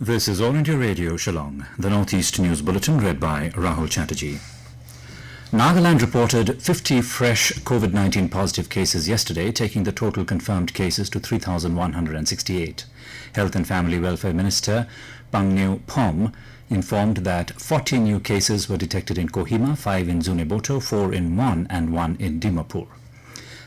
This is All India Radio, Shillong, the Northeast News Bulletin read by Rahul Chatterjee. Nagaland reported 50 fresh COVID-19 positive cases yesterday, taking the total confirmed cases to 3,168. Health and Family Welfare Minister Pangnew Phom informed that 40 new cases were detected in Kohima, 5 in Zuneboto, 4 in Mon and 1 in Dimapur.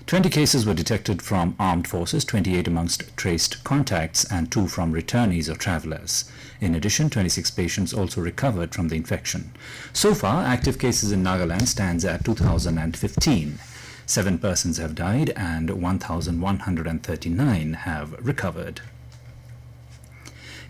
20 cases were detected from armed forces, 28 amongst traced contacts and 2 from returnees or travellers. In addition, 26 patients also recovered from the infection. So far, active cases in Nagaland stands at 2,015. 7 persons have died and 1,139 have recovered.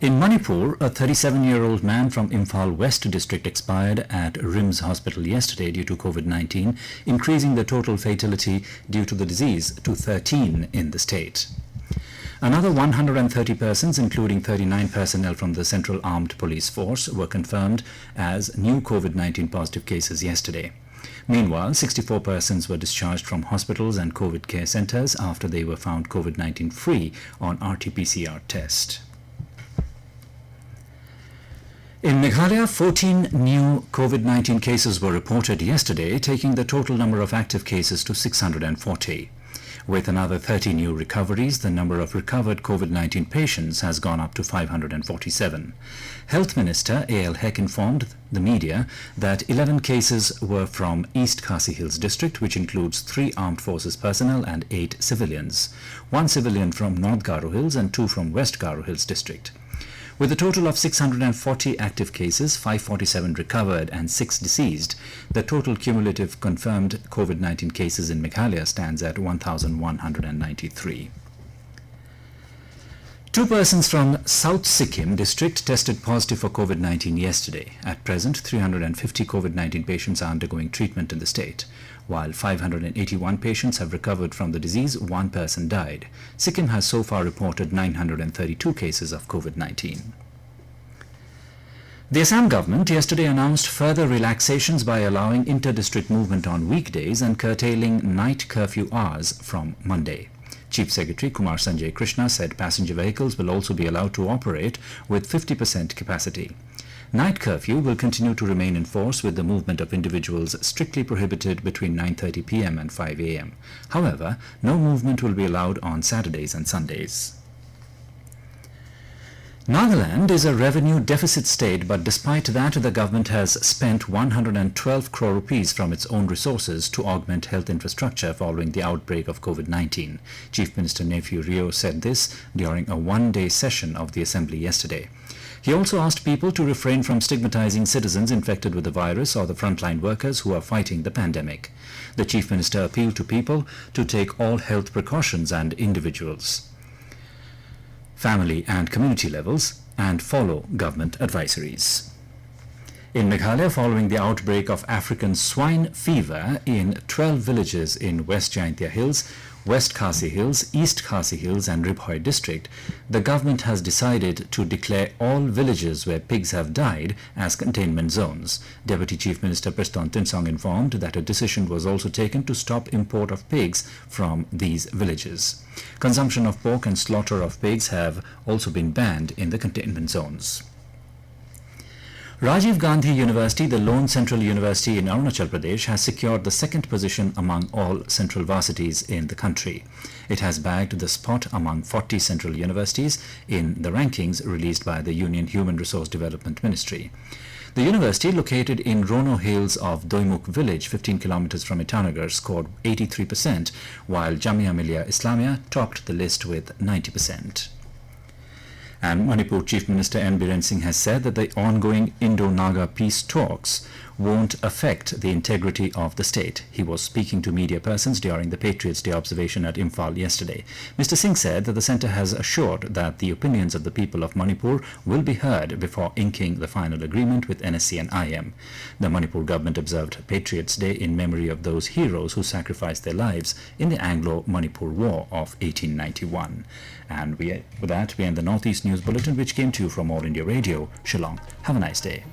In Manipur, a 37-year-old man from Imphal West district expired at RIMS hospital yesterday due to COVID-19, increasing the total fatality due to the disease to 13 in the state. Another 130 persons, including 39 personnel from the Central Armed Police Force, were confirmed as new COVID-19 positive cases yesterday. Meanwhile, 64 persons were discharged from hospitals and COVID care centres after they were found COVID-19 free on RT-PCR test. In Meghalaya, 14 new COVID-19 cases were reported yesterday, taking the total number of active cases to 640. With another 30 new recoveries, the number of recovered COVID-19 patients has gone up to 547. Health Minister A.L. Hek informed the media that 11 cases were from East Khasi Hills district, which includes 3 armed forces personnel and 8 civilians. 1 civilian from North Garo Hills and 2 from West Garo Hills district. With a total of 640 active cases, 547 recovered and 6 deceased, the total cumulative confirmed COVID-19 cases in Meghalaya stands at 1,193. 2 persons from South Sikkim district tested positive for COVID-19 yesterday. At present, 350 COVID-19 patients are undergoing treatment in the state. While 581 patients have recovered from the disease, 1 person died. Sikkim has so far reported 932 cases of COVID-19. The Assam government yesterday announced further relaxations by allowing inter-district movement on weekdays and curtailing night curfew hours from Monday. Chief Secretary Kumar Sanjay Krishna said passenger vehicles will also be allowed to operate with 50% capacity. Night curfew will continue to remain in force, with the movement of individuals strictly prohibited between 9:30 p.m. and 5 a.m. However, no movement will be allowed on Saturdays and Sundays. Nagaland is a revenue deficit state, but despite that, the government has spent 112 crore rupees from its own resources to augment health infrastructure following the outbreak of COVID-19. Chief Minister Nephew Rio said this during a one-day session of the Assembly yesterday. He also asked people to refrain from stigmatizing citizens infected with the virus or the frontline workers who are fighting the pandemic. The Chief Minister appealed to people to take all health precautions and individuals, family and community levels and follow government advisories. In Meghalaya, following the outbreak of African swine fever in 12 villages in West Jaintia Hills, West Khasi Hills, East Khasi Hills and Ribhoi district, the government has decided to declare all villages where pigs have died as containment zones. Deputy Chief Minister Preston Tinsong informed that a decision was also taken to stop import of pigs from these villages. Consumption of pork and slaughter of pigs have also been banned in the containment zones. Rajiv Gandhi University, the lone central university in Arunachal Pradesh, has secured the 2nd position among all central varsities in the country. It has bagged the spot among 40 central universities in the rankings released by the Union Human Resource Development Ministry. The university, located in Rono Hills of Doimuk village, 15 kilometers from Itanagar, scored 83%, while Jamia Millia Islamia topped the list with 90%. And Manipur Chief Minister N. Biren Singh has said that the ongoing Indo-Naga peace talks won't affect the integrity of the state. He was speaking to media persons during the Patriots' Day observation at Imphal yesterday. Mr. Singh said that the centre has assured that the opinions of the people of Manipur will be heard before inking the final agreement with NSC and IM. The Manipur government observed Patriots' Day in memory of those heroes who sacrificed their lives in the Anglo-Manipur War of 1891. And with that, we end the Northeast News Bulletin, which came to you from All India Radio, Shillong. Have a nice day.